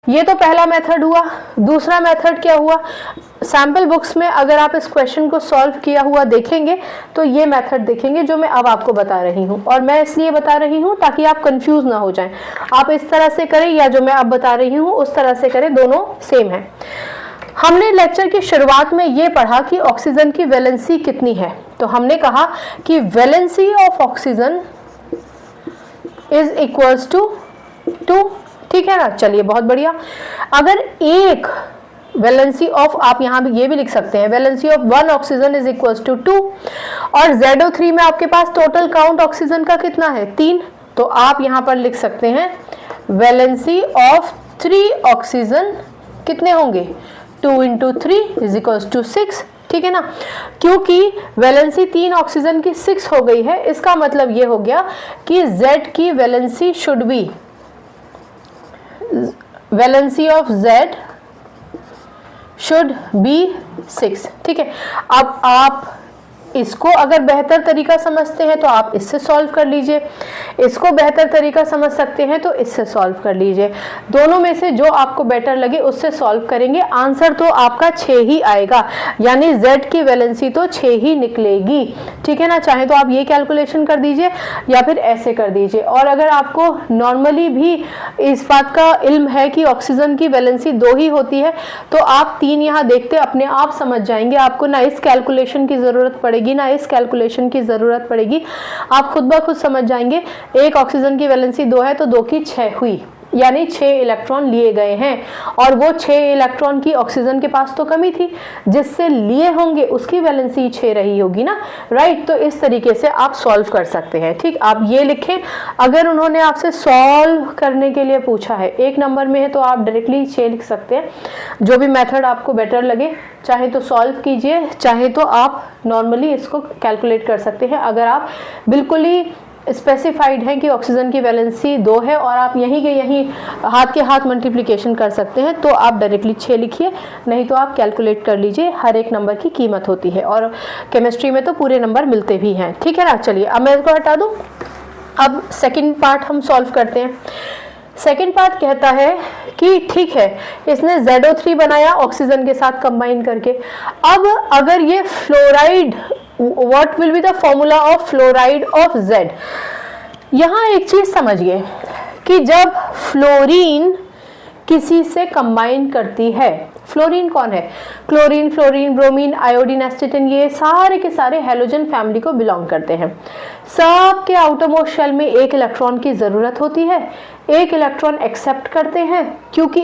ये तो पहला मेथड हुआ। दूसरा मेथड क्या हुआ, सैम्पल बुक्स में अगर आप इस क्वेश्चन को सॉल्व किया हुआ देखेंगे तो ये मेथड देखेंगे जो मैं अब आपको बता रही हूँ, और मैं इसलिए बता रही हूँ ताकि आप कंफ्यूज ना हो जाएं। आप इस तरह से करें या जो मैं अब बता रही हूँ उस तरह से करें, दोनों सेम है। हमने लेक्चर की शुरुआत में ये पढ़ा कि ऑक्सीजन की वैलेंसी कितनी है, तो हमने कहा कि valency of oxygen is equals to 2, ठीक है ना। चलिए बहुत बढ़िया। अगर एक वैलेंसी ऑफ, आप यहाँ भी ये भी लिख सकते हैं, valency of 1 oxygen is equals to 2, और ZO3 में आपके पास टोटल काउंट ऑक्सीजन का कितना है, 3, तो आप यहाँ पर लिख सकते हैं वैलेंसी ऑफ 3 ऑक्सीजन कितने होंगे, 2 × 3 इज इक्वल्स टू 6, ठीक है ना। क्योंकि वैलेंसी 3 ऑक्सीजन की 6 हो गई है, इसका मतलब ये हो गया कि Z की valency should be, valency of Z should be 6, ठीक है। अब आप इसको अगर बेहतर तरीका समझते हैं तो आप इससे सॉल्व कर लीजिए, इसको बेहतर तरीका समझ सकते हैं तो इससे सॉल्व कर लीजिए। दोनों में से जो आपको बेटर लगे उससे सॉल्व करेंगे। आंसर तो आपका 6 ही आएगा, यानी Z की वैलेंसी तो 6 ही निकलेगी, ठीक है ना। चाहे तो आप ये कैलकुलेशन कर दीजिए या फिर ऐसे कर दीजिए। और अगर आपको नॉर्मली भी इस बात का इल्म है कि ऑक्सीजन की वैलेंसी 2 ही होती है, तो आप 3 यहाँ देखते अपने आप समझ जाएंगे। आपको ना इस कैलकुलेशन की जरूरत पड़ेगी ना इस कैलकुलेशन की जरूरत पड़ेगी, आप खुद ब खुद समझ जाएंगे। एक ऑक्सीजन की वैलेंसी 2 है तो 2 की 6 हुई, यानी 6 इलेक्ट्रॉन लिए गए हैं, और वो 6 इलेक्ट्रॉन की ऑक्सीजन के पास तो कमी थी, जिससे लिए होंगे उसकी वैलेंसी 6 रही होगी ना, राइट। तो इस तरीके से आप सॉल्व कर सकते हैं, ठीक। आप ये लिखें, अगर उन्होंने आपसे सॉल्व करने के लिए पूछा है, 1 नंबर में है तो आप डायरेक्टली 6 लिख सकते हैं। जो भी मेथड आपको बेटर लगे, चाहे तो सॉल्व कीजिए, चाहे तो आप नॉर्मली इसको कैलकुलेट कर सकते हैं। अगर आप बिल्कुल ही स्पेसिफाइड है कि ऑक्सीजन की वैलेंसी 2 है और आप यहीं के यहीं हाथ के हाथ मल्टीप्लिकेशन कर सकते हैं, तो आप डायरेक्टली 6 लिखिए, नहीं तो आप कैलकुलेट कर लीजिए। हर एक नंबर की कीमत होती है, और केमिस्ट्री में तो पूरे नंबर मिलते भी हैं, ठीक है ना। चलिए अब मैं इसको हटा दूँ। अब सेकेंड पार्ट हम सॉल्व करते हैं। सेकेंड पार्ट कहता है कि ठीक है, इसने ZO3 बनाया ऑक्सीजन के साथ कंबाइन करके। अब अगर ये fluoride, what will be the formula of fluoride of Z। यहाँ एक चीज समझिए कि जब फ्लोरीन किसी से कंबाइन करती है, फ्लोरीन कौन है, क्लोरीन, फ्लोरीन, ब्रोमीन, आयोडीन, एस्टेटिन, ये सारे के सारे हैलोजन फैमिली को बिलोंग करते हैं। सबके आउटरमोस्ट शेल में 1 इलेक्ट्रॉन की जरूरत होती है, 1 इलेक्ट्रॉन एक्सेप्ट करते हैं, क्योंकि